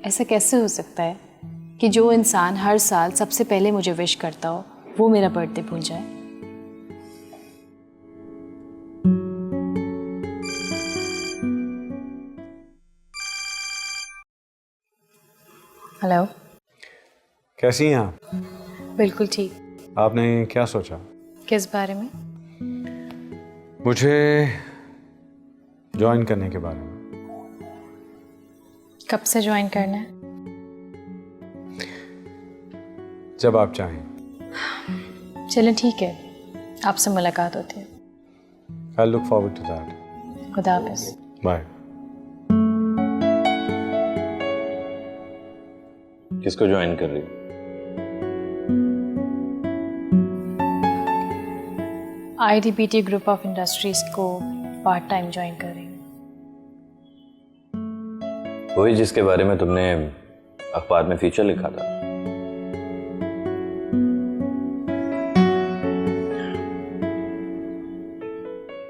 ऐसा कैसे हो सकता है कि जो इंसान हर साल सबसे पहले मुझे विश करता हो वो मेरा बर्थडे भूल जाए? हेलो। कैसी हैं आप? बिल्कुल ठीक। आपने क्या सोचा? किस बारे में? मुझे ज्वाइन करने के बारे में। कब से ज्वाइन करना है? जब आप चाहें। चलें ठीक है, आपसे मुलाकात होती है। I look forward to that. खुदा हाफिज़। बाय। किसको ज्वाइन कर रही हो? IDBT ग्रुप ऑफ इंडस्ट्रीज को पार्ट टाइम ज्वाइन कर रही हूँ। वही जिसके बारे में तुमने अखबार में फीचर लिखा था।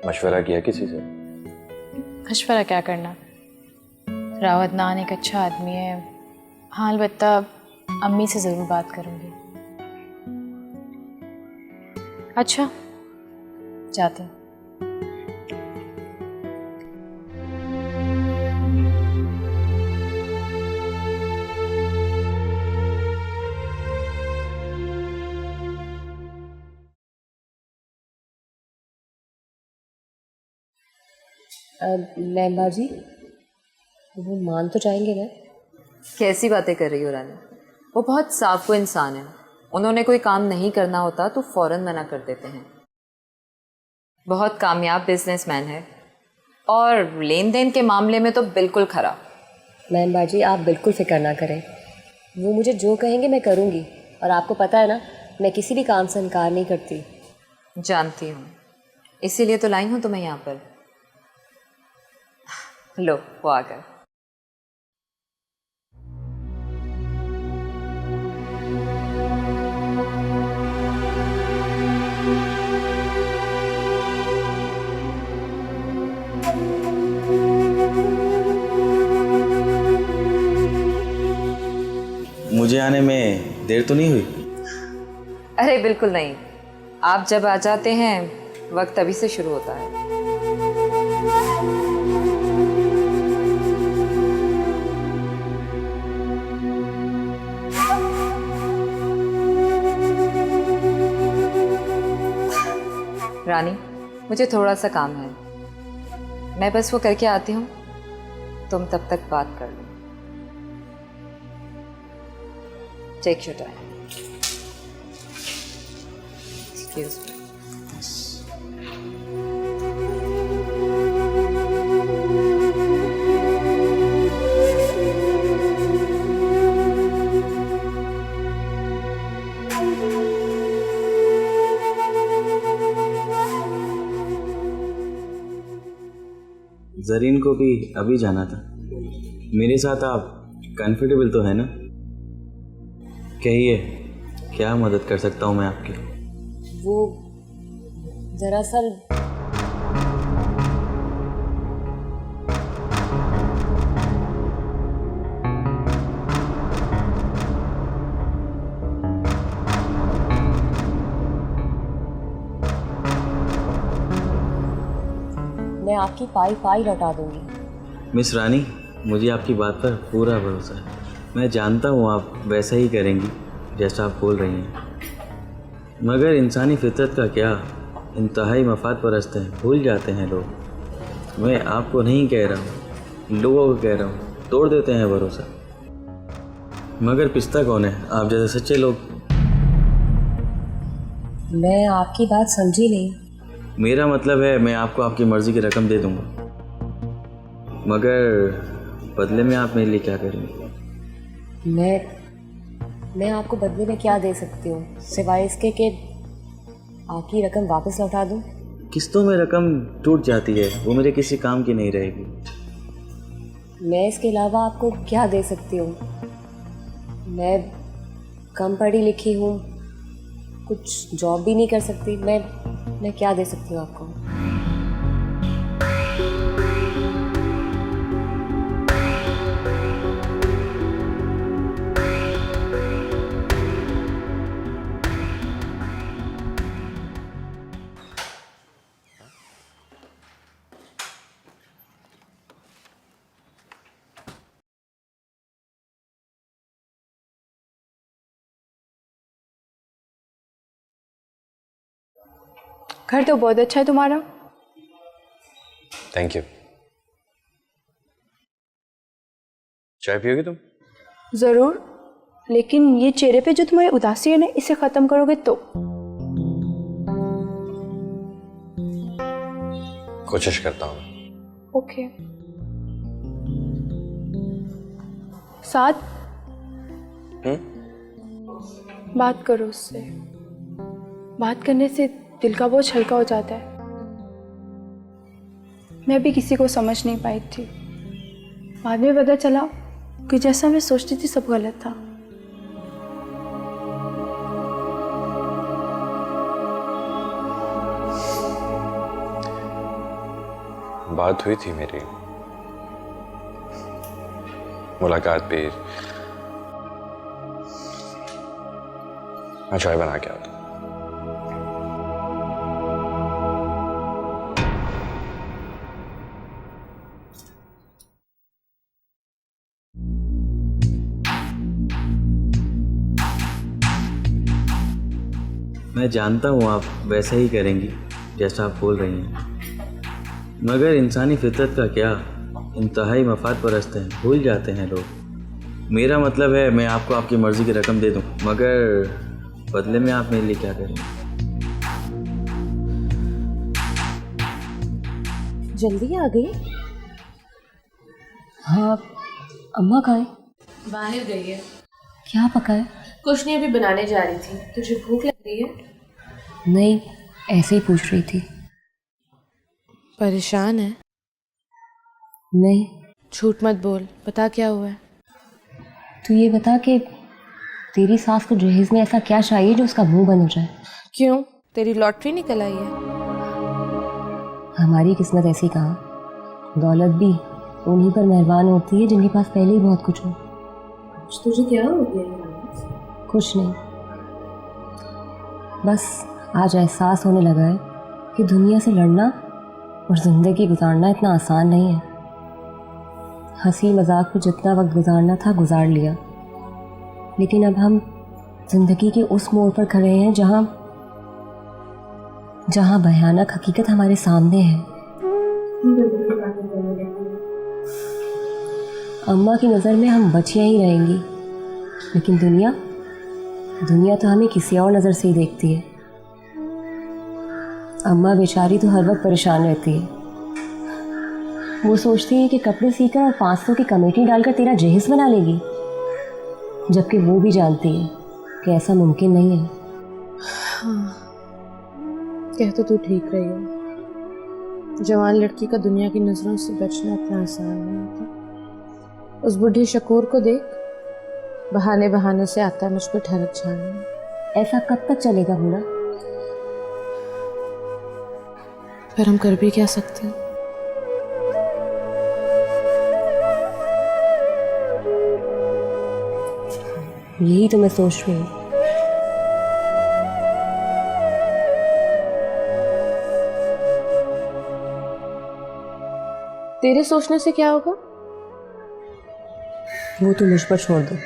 मशवरा किया किसी से? मशवरा क्या करना, रावत नान एक अच्छा आदमी है। हाँ अलबत्ता अम्मी से ज़रूर बात करूँगी। अच्छा जाते हैं। लैला जी, वो मान तो जाएंगे ना? कैसी बातें कर रही हो रानी? वो बहुत साफ इंसान है। उन्होंने कोई काम नहीं करना होता तो फौरन मना कर देते हैं। बहुत कामयाब बिजनेसमैन है और लेन देन के मामले में तो बिल्कुल खरा। मैम बाजी, आप बिल्कुल फिक्र ना करें। वो मुझे जो कहेंगे मैं करूँगी, और आपको पता है ना मैं किसी भी काम से इनकार नहीं करती। जानती हूँ, इसीलिए तो लाई हूँ तुम्हें यहाँ पर। लो वो आ गए। मुझे आने में देर तो नहीं हुई? अरे बिल्कुल नहीं, आप जब आ जाते हैं वक्त तभी से शुरू होता है। रानी, मुझे थोड़ा सा काम है, मैं बस वो करके आती हूँ। तुम तब तक बात कर लो। Take your time. Excuse me. Zareen को भी अभी जाना था। मेरे साथ आप कंफर्टेबल तो है ना? कहिए, क्या मदद कर सकता हूँ मैं आपकी? वो दरअसल मैं आपकी पाई लौटा दूंगी। मिस रानी, मुझे आपकी बात पर पूरा भरोसा है। मैं जानता हूँ आप वैसा ही करेंगी जैसा आप बोल रही हैं, मगर इंसानी फितरत का क्या, इंतहाई मफाद परस्त हैं, भूल जाते हैं लोग। मैं आपको नहीं कह रहा हूँ, लोगों को कह रहा हूँ, तोड़ देते हैं भरोसा। मगर पिस्ता कौन है, आप जैसे सच्चे लोग। मैं आपकी बात समझी नहीं। मेरा मतलब है मैं आपको आपकी मर्ज़ी की रकम दे दूँगा, मगर बदले में आप मेरे लिए क्या करेंगे? मैं आपको बदले में क्या दे सकती हूँ सिवाय इसके कि आपकी रकम वापस लौटा दूँ? किस्तों में रकम टूट जाती है, वो मेरे किसी काम की नहीं रहेगी। मैं इसके अलावा आपको क्या दे सकती हूँ? मैं कम पढ़ी लिखी हूँ, कुछ जॉब भी नहीं कर सकती। मैं क्या दे सकती हूँ आपको? घर तो बहुत अच्छा है तुम्हारा। Thank you. चाय पियोगी तुम? ज़रूर, लेकिन ये चेहरे पे जो तुम्हारी उदासी है ना, इसे ख़त्म करोगे तो। कोशिश करता हूँ। ओके। साथ बात करो उससे। बात करने से दिल का बोझ हल्का हो जाता है। मैं भी किसी को समझ नहीं पाई थी, बाद में पता चला कि जैसा मैं सोचती थी सब गलत था। बात हुई थी मेरी, मुलाकात भी। मैं चाय बना के आता हूँ। मैं जानता हूँ आप वैसा ही करेंगी जैसा आप बोल रही हैं, मगर इंसानी फितरत का क्या, इंतहाई मफाद परस्त हैं, भूल जाते हैं लोग। मेरा मतलब है मैं आपको आपकी मर्ज़ी की रकम दे दूँ, मगर बदले में आप मेरे लिए क्या करेंगे? जल्दी आ गई? हाँ, अम्मा कहाँ है? बाहर गई है। क्या पका है? कुछ नहीं, अभी बनाने जा रही थी। तुझे भूख लग रही है? नहीं, ऐसे ही पूछ रही थी। परेशान है? नहीं। झूठ मत बोल, बता क्या हुआ है। तू ये बता कि तेरी सास को जहेज में ऐसा क्या चाहिए जो उसका मुंह बंद हो जाए? क्यों, तेरी लॉटरी निकल आई है? हमारी किस्मत ऐसी कहाँ, दौलत भी उन्हीं पर मेहरबान होती है जिनके पास पहले ही बहुत कुछ हो। तुझे क्या हो गया? कुछ नहीं, बस आज एहसास होने लगा है कि दुनिया से लड़ना और ज़िंदगी गुजारना इतना आसान नहीं है। हंसी मजाक में जितना वक्त गुजारना था गुजार लिया, लेकिन अब हम ज़िंदगी के उस मोड़ पर खड़े हैं जहाँ भयानक हकीकत हमारे सामने है। अम्मा की नज़र में हम बचियां ही रहेंगी, लेकिन दुनिया तो हमें किसी और नज़र से ही देखती है। अम्मा बेचारी तो हर वक्त परेशान रहती है। वो सोचती है कि कपड़े सीकर और 500 की कमेटी डालकर तेरा जहेज बना लेगी, जबकि वो भी जानती है कि ऐसा मुमकिन नहीं है। हाँ, कह तो तू ठीक रही हो। जवान लड़की का दुनिया की नज़रों से बचना इतना आसान नहीं होता। उस बुढ़ी शकूर को देख, बहाने से आता है मुझ पर ठहरक छाने। ऐसा कब तक चलेगा बूढ़ा? फिर हम कर भी क्या सकते हैं? यही तो मैं सोच रही हूँ। तेरे सोचने से क्या होगा? वो तो मुझ पर छोड़ दो।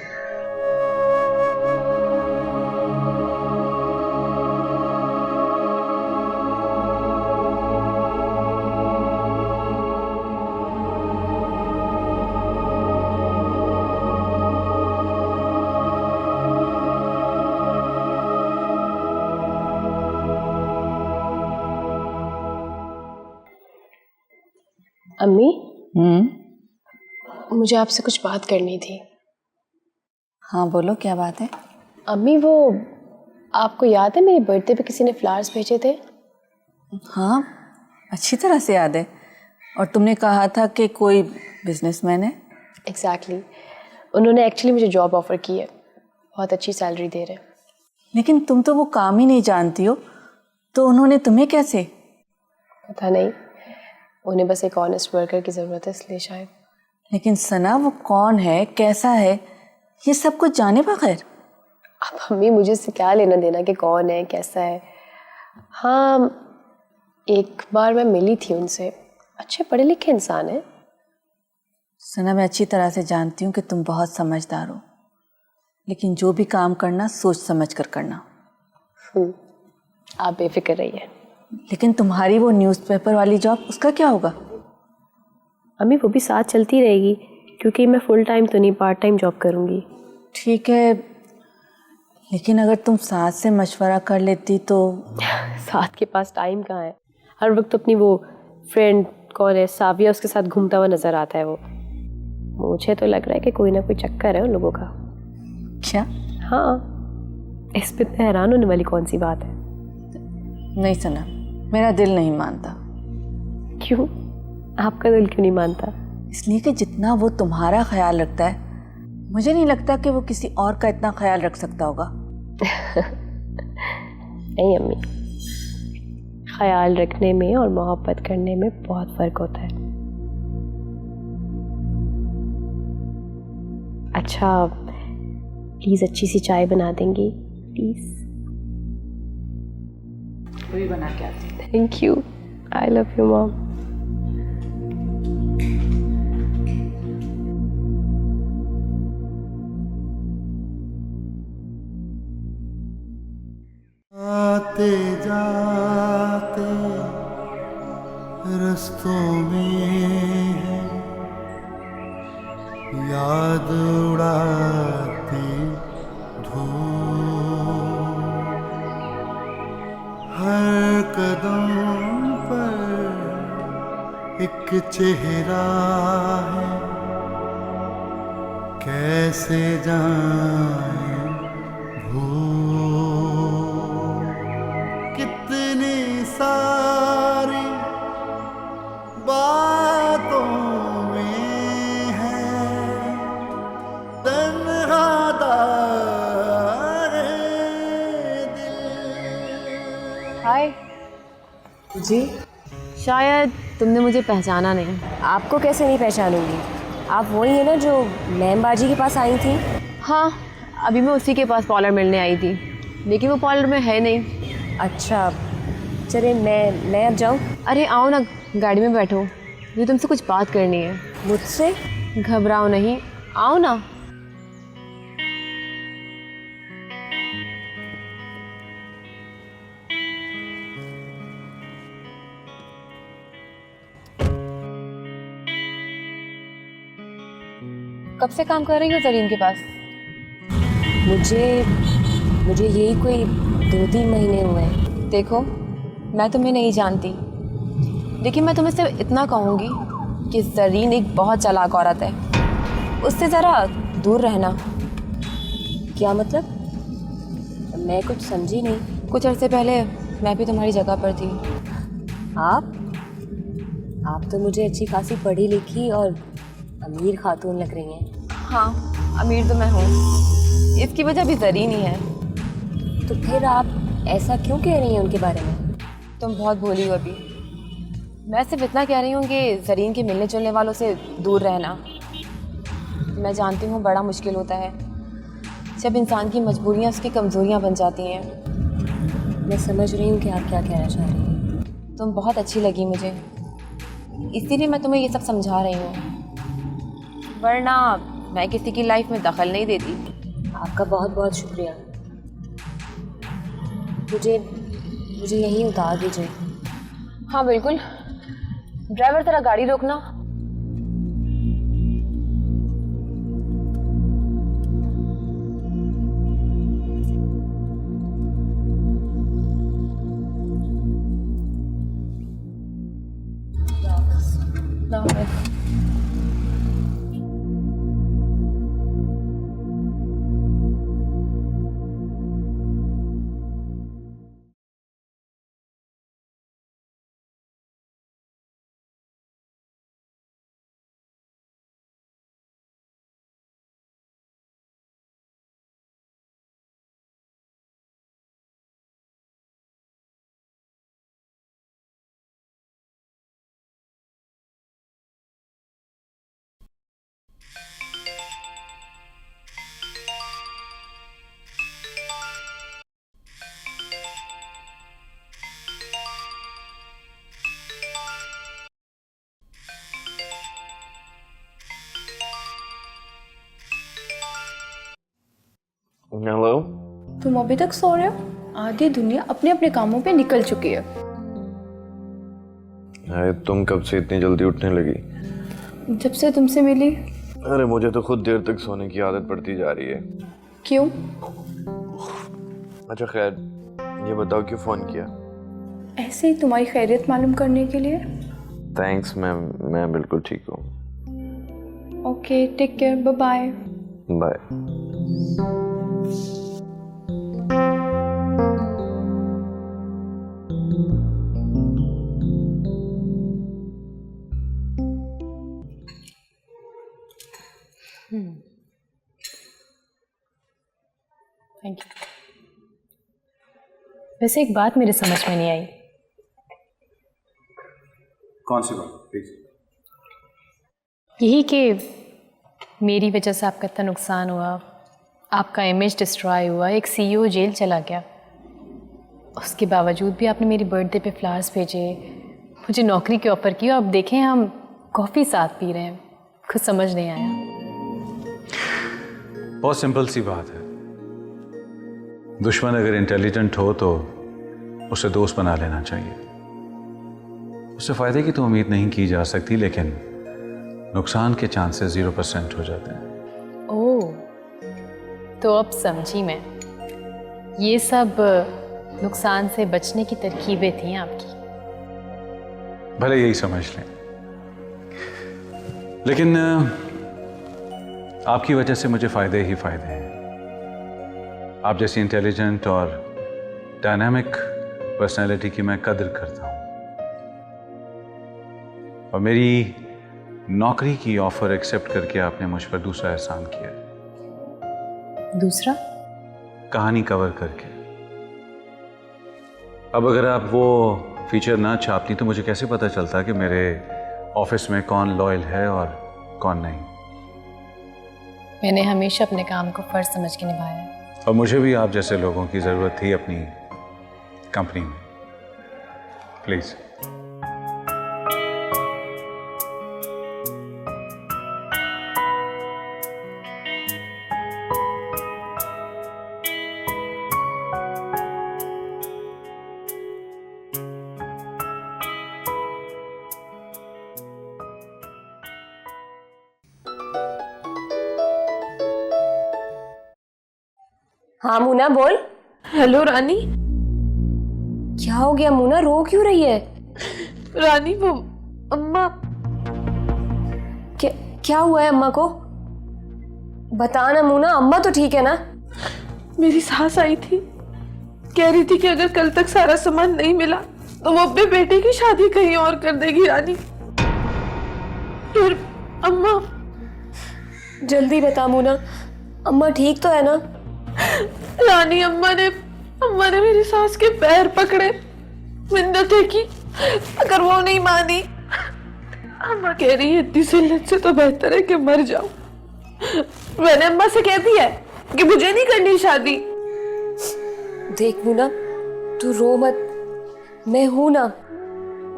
अम्मी, मुझे आपसे कुछ बात करनी थी। हाँ बोलो, क्या बात है? अम्मी, वो आपको याद है मेरी बर्थडे पे किसी ने फ्लावर्स भेजे थे? हाँ, अच्छी तरह से याद है। और तुमने कहा था कि कोई बिजनेसमैन है। एग्जैक्टली। उन्होंने एक्चुअली मुझे जॉब ऑफर की है, बहुत अच्छी सैलरी दे रहे हैं। लेकिन तुम तो वो काम ही नहीं जानती हो, तो उन्होंने तुम्हें कैसे? पता नहीं, उन्हें बस एक ऑनेस्ट वर्कर की ज़रूरत है, इसलिए शायद। लेकिन सना, वो कौन है, कैसा है, ये सब कुछ जाने बगैर? अब अम्मी, मुझे इससे क्या लेना देना कि कौन है कैसा है। हाँ, एक बार मैं मिली थी उनसे, अच्छे पढ़े लिखे इंसान है। सना, मैं अच्छी तरह से जानती हूँ कि तुम बहुत समझदार हो, लेकिन जो भी काम करना सोच समझ कर करना। आप बेफिक्र रहिए। लेकिन तुम्हारी वो न्यूज़पेपर वाली जॉब, उसका क्या होगा? अम्मी वो भी साथ चलती रहेगी, क्योंकि मैं फुल टाइम तो नहीं, पार्ट टाइम जॉब करूँगी। ठीक है, लेकिन अगर तुम साथ से मशवरा कर लेती तो। साथ के पास टाइम कहाँ है, हर वक्त अपनी वो फ्रेंड कौन है साविया, उसके साथ घूमता हुआ नजर आता है वो। मुझे तो लग रहा है कि कोई ना कोई चक्कर है उन लोगों का। क्या? हाँ, इस पे इतने हैरान होने वाली कौन सी बात है? नहीं सना, मेरा दिल नहीं मानता। क्यों? आपका दिल क्यों नहीं मानता? इसलिए कि जितना वो तुम्हारा ख्याल रखता है, मुझे नहीं लगता कि वो किसी और का इतना ख्याल रख सकता होगा। नहीं अम्मी, ख्याल रखने में और मोहब्बत करने में बहुत फर्क होता है। अच्छा, प्लीज अच्छी सी चाय बना देंगी प्लीज? वही बना के आती। Thank you, I love you mom. आते जाते रस्तों में है याद उड़ाती धूप, हर कदम पर एक चेहरा है, कैसे जाए कितनी सारी बातों में है तन्हा दारे दिल। हाय जी। शायद तुमने मुझे पहचाना नहीं। आपको कैसे नहीं पहचानूंगी? आप वही है ना जो मैमबाजी के पास आई थी? हाँ, अभी मैं उसी के पास पार्लर मिलने आई थी, लेकिन वो पार्लर में है नहीं। अच्छा, चलिए मैं अब जाऊँ? अरे आओ ना, गाड़ी में बैठो, मुझे तुमसे कुछ बात करनी है। मुझसे? घबराओ नहीं, आओ ना। कब से काम कर रही हो जरीन के पास? मुझे यही कोई 2-3 महीने हुए हैं। देखो, मैं तुम्हें नहीं जानती, लेकिन मैं तुम्हें सिर्फ इतना कहूँगी कि जरीन एक बहुत चालाक औरत है, उससे ज़रा दूर रहना। क्या मतलब? मैं कुछ समझी नहीं। कुछ अरसे पहले मैं भी तुम्हारी जगह पर थी। आप तो मुझे अच्छी खासी पढ़ी लिखी और अमीर खातून लग रही हैं। हाँ, अमीर तो मैं हूँ, इसकी वजह भी जरीन ही है। तो फिर आप ऐसा क्यों कह रही हैं उनके बारे में? तुम बहुत भोली हो अभी। मैं सिर्फ इतना कह रही हूँ कि जरीन के मिलने जुलने वालों से दूर रहना। मैं जानती हूँ बड़ा मुश्किल होता है जब इंसान की मजबूरियाँ उसकी कमज़ोरियाँ बन जाती हैं। मैं समझ रही हूँ कि आप क्या कहना चाह रही हैं। तुम बहुत अच्छी लगी मुझे, इसीलिए मैं तुम्हें ये सब समझा रही हूँ, वरना मैं किसी की लाइफ में दखल नहीं देती। आपका बहुत बहुत शुक्रिया। मुझे यहीं उतार दीजिए। हाँ बिल्कुल। ड्राइवर तेरा गाड़ी रोकना। हेलो। तुम अभी तक सो रहे हो? आधी दुनिया अपने अपने कामों पे निकल चुकी है। अरे तुम कब से इतनी जल्दी उठने लगी? जब से तुमसे मिली। अरे मुझे तो खुद देर तक सोने की आदत पड़ती जा रही है। क्यों? अच्छा खैर, ये बताओ क्यों फ़ोन किया? ऐसे ही तुम्हारी खैरियत मालूम करने के लिए। थैंक्स मैम, मैं बिल्कुल ठीक हूँ। Okay, take care, bye bye. Bye. Thank you. वैसे एक बात मेरे समझ में नहीं आई। कौन सी बात प्लीज? यही कि मेरी वजह से आपका इतना नुकसान हुआ, आपका इमेज डिस्ट्रॉय हुआ, एक सीईओ जेल चला गया, उसके बावजूद भी आपने मेरी बर्थडे पे फ्लावर्स भेजे, मुझे नौकरी की ऑफ़र की, और अब देखें हम कॉफ़ी साथ पी रहे हैं। कुछ समझ नहीं आया। बहुत सिंपल सी बात है। दुश्मन अगर इंटेलिजेंट हो तो उसे दोस्त बना लेना चाहिए। उससे फ़ायदे की तो उम्मीद नहीं की जा सकती, लेकिन नुकसान के चांसेस 0% हो जाते हैं। ओह, तो अब समझी मैं। ये सब नुकसान से बचने की तरकीबें थी आपकी। भले यही समझ लें, लेकिन आपकी वजह से मुझे फ़ायदे ही फ़ायदे हैं। आप जैसी इंटेलिजेंट और डायनामिक पर्सनैलिटी की मैं कदर करता हूँ, और मेरी नौकरी की ऑफर एक्सेप्ट करके आपने मुझ पर दूसरा एहसान किया। दूसरा? कहानी कवर करके। अब अगर आप वो फीचर ना छापती तो मुझे कैसे पता चलता कि मेरे ऑफिस में कौन लॉयल है और कौन नहीं। मैंने हमेशा अपने काम को फर्ज समझ के निभाया है। और मुझे भी आप जैसे लोगों की ज़रूरत थी अपनी कंपनी में। प्लीज़। हाँ मुना बोल। हेलो रानी। क्या हो गया मुना, रो क्यों रही है? रानी वो अम्मा। क्या हुआ है अम्मा को? बता ना मुना, अम्मा तो ठीक है ना? मेरी सास आई थी, कह रही थी कि अगर कल तक सारा सामान नहीं मिला तो वो अपने बेटे की शादी कहीं और कर देगी रानी। फिर अम्मा। जल्दी बता मुना, अम्मा ठीक तो है ना? रानी अम्मा ने मेरी सास के पैर पकड़े, मिन्नतें की, अगर वो नहीं मानी। अम्मा कह रही है इतनी जिल्लत से तो बेहतर है कि मर जाओ। मैंने अम्मा से कह दिया है कि मुझे नहीं करनी शादी। देख मुना, तू रो मत, मैं हूं ना,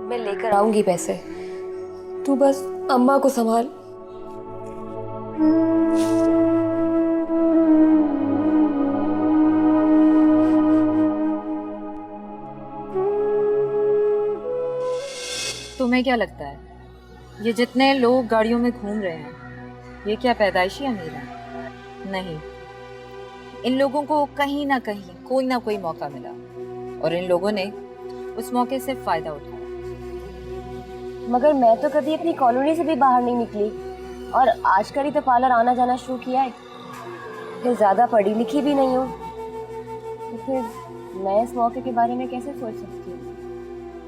मैं लेकर आऊंगी पैसे, तू बस अम्मा को संभाल। तुम्हें क्या लगता है ये जितने लोग गाड़ियों में घूम रहे हैं ये क्या पैदाइशी अमीर हैं? नहीं, इन लोगों को कहीं ना कहीं कोई ना कोई मौका मिला और इन लोगों ने उस मौके से फायदा उठाया। मगर मैं तो कभी अपनी कॉलोनी से भी बाहर नहीं निकली और आजकल ही तो पार्लर आना जाना शुरू किया है। फिर ज़्यादा पढ़ी लिखी भी नहीं हूँ, तो फिर मैं इस मौके के बारे में कैसे सोच सकती हूँ?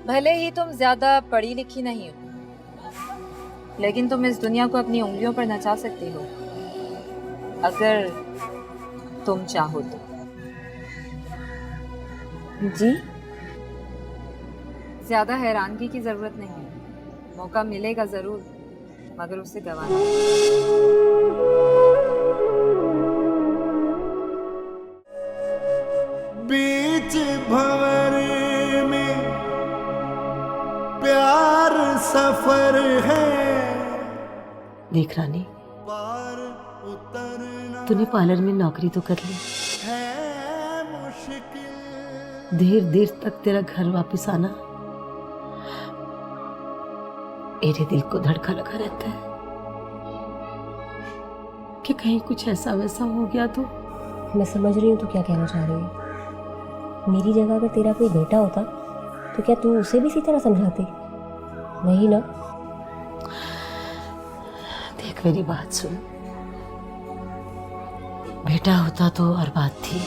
भले ही तुम ज्यादा पढ़ी लिखी नहीं हो, लेकिन तुम इस दुनिया को अपनी उंगलियों पर नचा सकती हो अगर तुम चाहो तो। जी? ज्यादा हैरानगी की जरूरत नहीं है, मौका मिलेगा जरूर मगर उसे गंवाना। बीच भंवर में प्यार सफर है। देख रानी, पार उतरना तूने पार्लर में नौकरी तो कर ली, है मुश्किल। देर देर तक तेरा घर वापस आना मेरे दिल को धड़का लगा रहता है कि कहीं कुछ ऐसा वैसा हो गया तो। मैं समझ रही हूँ तू क्या कहना चाह रही है। मेरी जगह अगर तेरा कोई बेटा होता तो क्या तू उसे भी इसी तरह समझाती? नहीं ना? देख मेरी बात सुन, बेटा होता तो और बात थी।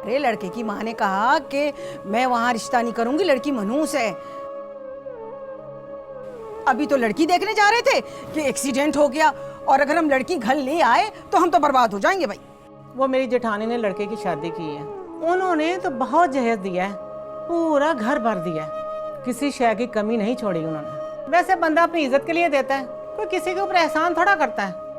अरे लड़के की माँ ने कहा कि मैं वहां रिश्ता नहीं करूंगी, लड़की मनहूस है। अभी तो लड़की देखने जा रहे थे कि एक्सीडेंट हो गया, और अगर हम लड़की घर ले आए तो हम तो बर्बाद हो जाएंगे भाई। वो मेरी जेठानी ने लड़के की शादी की है, उन्होंने तो बहुत जहेज दिया है, पूरा घर भर दिया है, किसी शय की कमी नहीं छोड़ी उन्होंने। वैसे बंदा अपनी इज्जत के लिए देता है, कोई किसी के ऊपर एहसान थोड़ा करता है।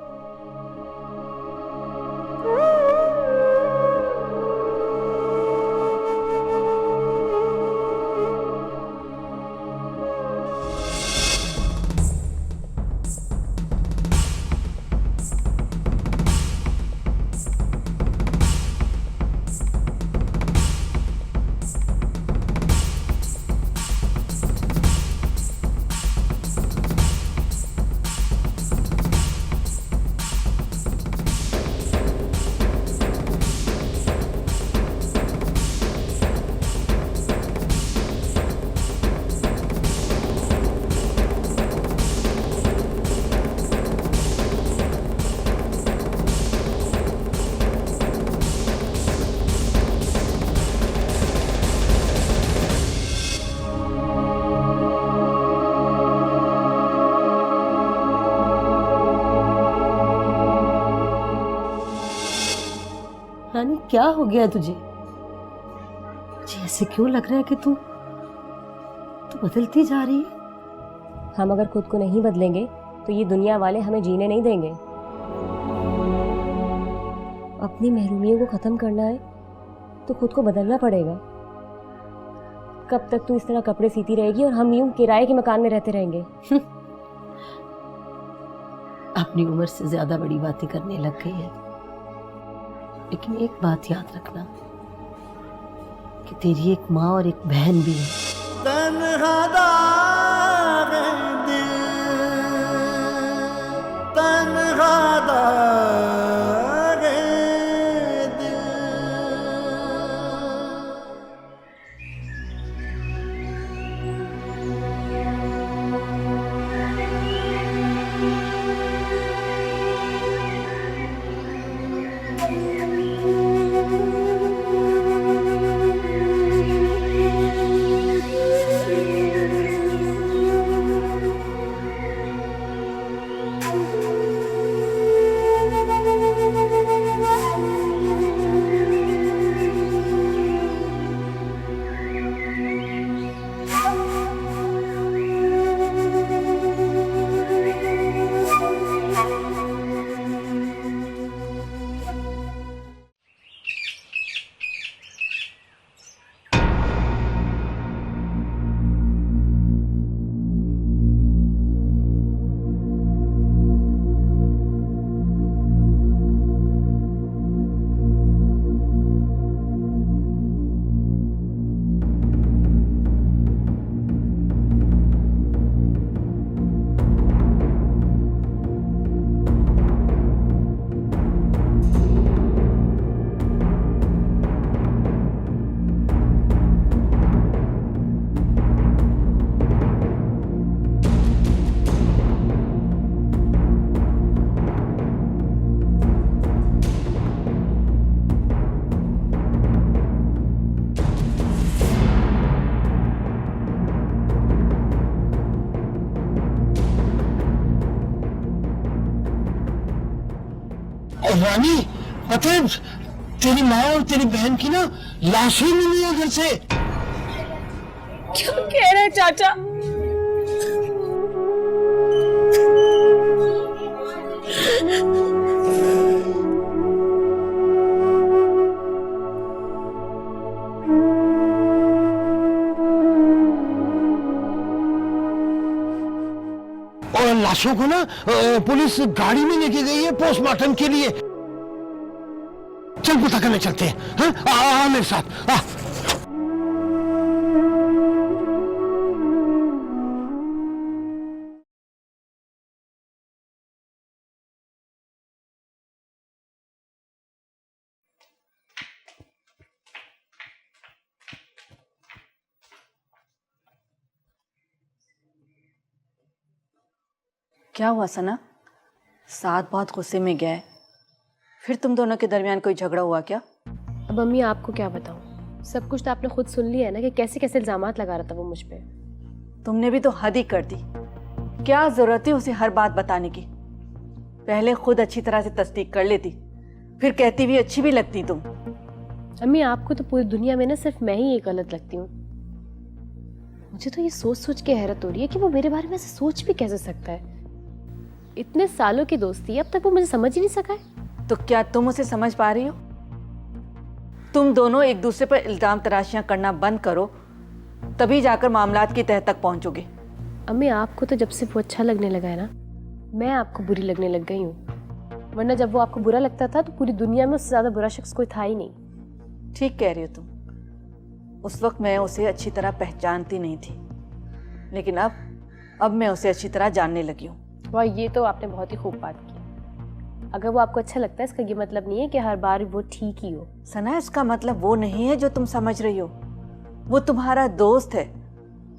रानी क्या हो गया तुझे? मुझे ऐसे क्यों लग रहा है कि तू बदलती जा रही है। हम अगर खुद को नहीं बदलेंगे तो ये दुनिया वाले हमें जीने नहीं देंगे। अपनी महरूमियों को ख़त्म करना है तो खुद को बदलना पड़ेगा। कब तक तू इस तरह कपड़े सीती रहेगी और हम यूं किराए के मकान में रहते रहेंगे? अपनी उम्र से ज्यादा बड़ी बातें करने लग गई है। लेकिन एक बात याद रखना कि तेरी एक माँ और एक बहन भी है। तन्हा दागे दिल, तन्हा दागे दिल। रानी, पता है तेरी माँ और तेरी बहन की ना लाशें मिली है घर से। क्या कह रहे हैं चाचा? और लाशों को ना पुलिस गाड़ी में लेके गई है पोस्टमार्टम के लिए। चल पता करने चलते हैं। हाँ, आ मेरे साथ आ। क्या हुआ सना? साथ बहुत गुस्से में गए, फिर तुम दोनों के दरमियान कोई झगड़ा हुआ क्या? अब अम्मी आपको क्या बताऊं, सब कुछ तो आपने खुद सुन लिया है ना कि कैसे कैसे इल्जामात लगा रहा था वो मुझ पे। तुमने भी तो हद ही कर दी। क्या जरूरत है उसे हर बात बताने की? पहले खुद अच्छी तरह से तस्दीक कर लेती, फिर कहती भी अच्छी भी लगती तुम। अम्मी आपको तो पूरी दुनिया में ना सिर्फ मैं ही एक गलत लगती हूँ। मुझे तो ये सोच सोच के हैरत हो रही है कि वो मेरे बारे में ऐसे सोच भी कैसे सकता है। इतने सालों की दोस्ती, अब तक वो मुझे समझ ही नहीं सका है। तो क्या तुम उसे समझ पा रही हो? तुम दोनों एक दूसरे पर इल्जाम तराशियां करना बंद करो, तभी जाकर मामलात की तह तक पहुंचोगे। अम्मी आपको तो जब से वो अच्छा लगने लगा है ना, मैं आपको बुरी लगने लग गई हूँ। वरना जब वो आपको बुरा लगता था तो पूरी दुनिया में उससे ज्यादा बुरा शख्स कोई था ही नहीं। ठीक कह रही हो तुम। उस वक्त मैं उसे अच्छी तरह पहचानती नहीं थी, लेकिन अब मैं उसे अच्छी तरह जानने लगी हूँ। वाह, ये तो आपने बहुत ही खूब बात की। अगर वो आपको अच्छा लगता है इसका ये मतलब नहीं है कि हर बार वो ठीक ही हो। सना, इसका मतलब वो नहीं है जो तुम समझ रही हो। वो तुम्हारा दोस्त है,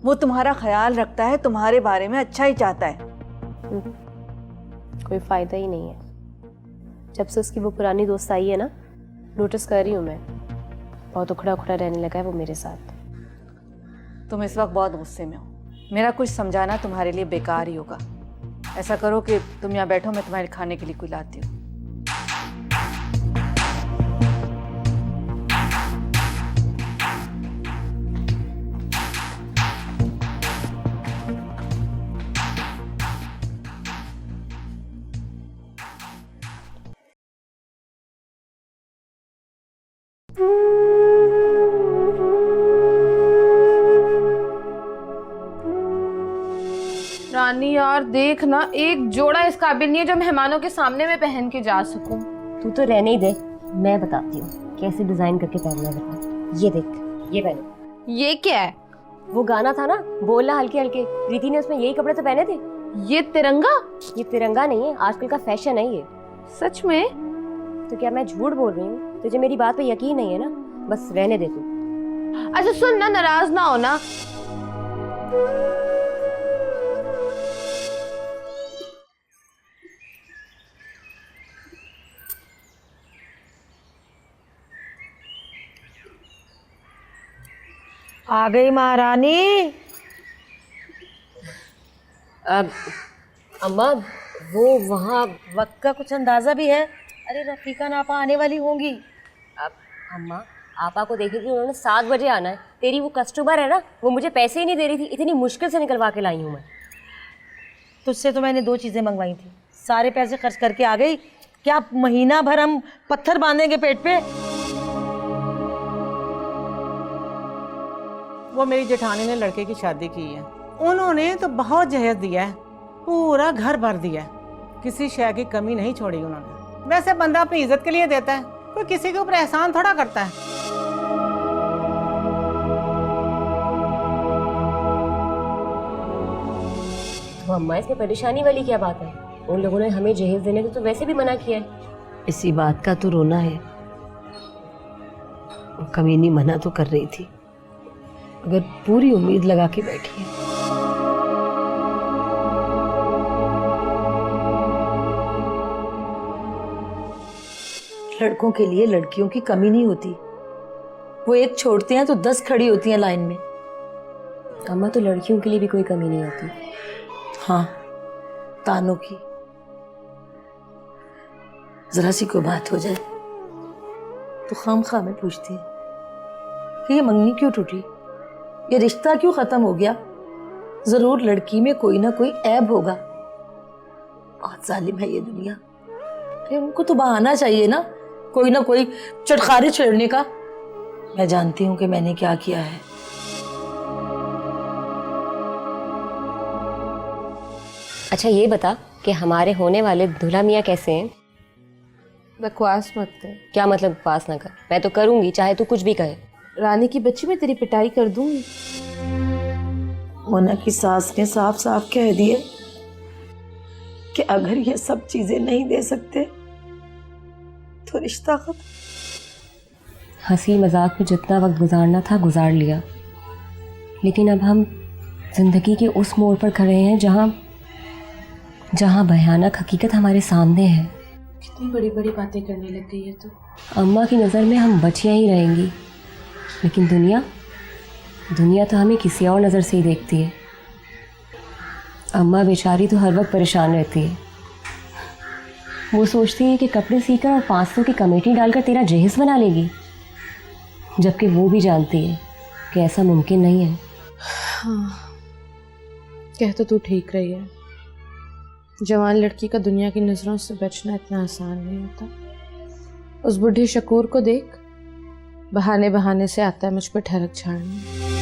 वो तुम्हारा ख्याल रखता है, तुम्हारे बारे में अच्छा ही चाहता है। कोई फायदा ही नहीं है। जब से उसकी वो पुरानी दोस्त आई है ना, नोटिस कर रही हूँ मैं, बहुत उखड़ा उखड़ा रहने लगा है वो मेरे साथ। तुम इस वक्त बहुत गुस्से में हो। मेरा कुछ समझाना तुम्हारे लिए बेकार ही होगा। ऐसा करो कि तुम यहाँ बैठो, मैं तुम्हारे खाने के लिए कोई लाती हूँ। रानी यार देख ना, एक जोड़ा इस काबिल नहीं है जो मेहमानों के सामने में पहन के जा सकूं। तू तो रहने ही दे, मैं बताती हूँ कैसे डिजाइन करके पहनना है। ये देख, ये पहनो। ये क्या है? वो गाना था ना, बोलना हल्के हल्के, प्रीति ने उसमें यही कपड़े तो पहने थे। ये तिरंगा? ये तिरंगा नहीं है, आजकल का फैशन है ये। सच में? तो क्या मैं झूठ बोल रही हूँ? तुझे मेरी बात पे यकीन नहीं है ना? बस रहने दे तू। अच्छा सुन ना, नाराज ना होना। आ गई महारानी। अम्मा, वो वहाँ वक्त का कुछ अंदाजा भी है? अरे रफीका नापा आने वाली होंगी। अम्मा, आपा को देखी थी, उन्होंने 7 बजे आना है। तेरी वो कस्टमर है ना, वो मुझे पैसे ही नहीं दे रही थी, इतनी मुश्किल से निकलवा के लाई हूँ मैं। तुझसे तो मैंने 2 चीज़ें मंगवाई थी, सारे पैसे खर्च करके आ गई। क्या महीना भर हम पत्थर बांधेंगे पेट पे? वो मेरी जेठानी ने लड़के की शादी की है, उन्होंने तो बहुत जहेज दिया है, पूरा घर भर दिया है, किसी शय की कमी नहीं छोड़ी उन्होंने। वैसे बंदा अपनी इज्जत के लिए देता है, कोई किसी के ऊपर एहसान थोड़ा करता है। तो अम्मा, इसमें परेशानी वाली क्या बात है? उन लोगों ने हमें जहेज देने को तो वैसे भी मना किया है। इसी बात का तो रोना है। वो कमीनी मना तो कर रही थी, अगर पूरी उम्मीद लगा के बैठी है। लड़कों के लिए लड़कियों की कमी नहीं होती, वो एक छोड़ते हैं तो 10 खड़ी होती हैं लाइन में। अम्मा, तो लड़कियों के लिए भी कोई कमी नहीं होती। हाँ, तानों की। जरा सी कोई बात हो जाए तो खामखा में पूछती है कि ये मंगनी क्यों टूटी, ये रिश्ता क्यों खत्म हो गया। जरूर लड़की में कोई ना कोई ऐब होगा। बहुत जालिम है ये दुनिया। अरे उनको तो बहाना चाहिए ना कोई चटखारे छेड़ने का। मैं जानती हूँ कि मैंने क्या किया है। अच्छा ये बता कि हमारे होने वाले दूल्हा मियाँ कैसे हैं? बकवास मत कर। क्या मतलब बकवास ना कर? मैं तो करूंगी चाहे तू कुछ भी कहे। रानी की बच्ची, मैं तेरी पिटाई कर दूंगी। मोना की सास ने साफ साफ कह दिया कि अगर ये सब चीजें नहीं दे सकते तो रिश्ता खत्म। हंसी मजाक में जितना वक्त गुजारना था गुजार लिया, लेकिन अब हम जिंदगी के उस मोड़ पर खड़े हैं जहाँ भयानक हकीकत हमारे सामने है। कितनी बड़ी बड़ी बातें करने लग गई है तू। अम्मा की नज़र में हम बच्चियाँ ही रहेंगी, लेकिन दुनिया तो हमें किसी और नज़र से ही देखती है। अम्मा बेचारी तो हर वक्त परेशान रहती है। वो सोचती है कि कपड़े सीकर और 500 की कमेटी डालकर तेरा जहेज बना लेगी, जबकि वो भी जानती है कि ऐसा मुमकिन नहीं है। हाँ, कह तो तू ठीक रही है। जवान लड़की का दुनिया की नज़रों से बचना इतना आसान नहीं होता। उस बुढ़े शकूर को देख, बहाने बहाने से आता है मुझ पर ठरक झाड़ने।